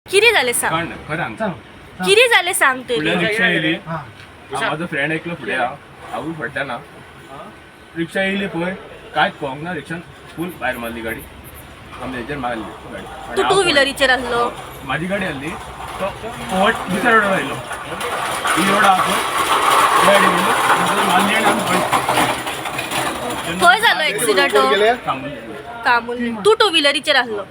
किती झाले सांग किती झाले सांग तरी रिक्षा येयली माझो फ्रेंड एकलो फुडें हांवूय पडटा रिक्षा येयली पळय कांयच कळोंक ना रिक्षान फूल भायर मारली गाडी आमी हेजेर मारली गाडी तू टू व्हिलरीचेर आसलो म्हाजी गाडी आहली तो ओट दुसऱ्या रोडार आयलो ही रोड आहा पळय गाडी गेलो मारली आनी आमी खंय जालो एक्सिडंट कामुर्ली तू टू व्हिलरीचेर आसलो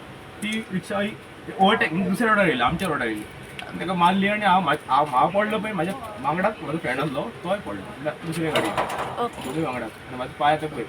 ती रिक्षा ओवरटेक दुसऱ्या रोडार येयली आमच्या रोडार येयली ताका मारली आनी हांव पडलो पळय म्हाज्या वांगडाक म्हाजो फ्रेंड आसलो तोय पडलो दुसरे गाडी दोनूय वांगडाक आनी म्हाजो पांय आतां पळय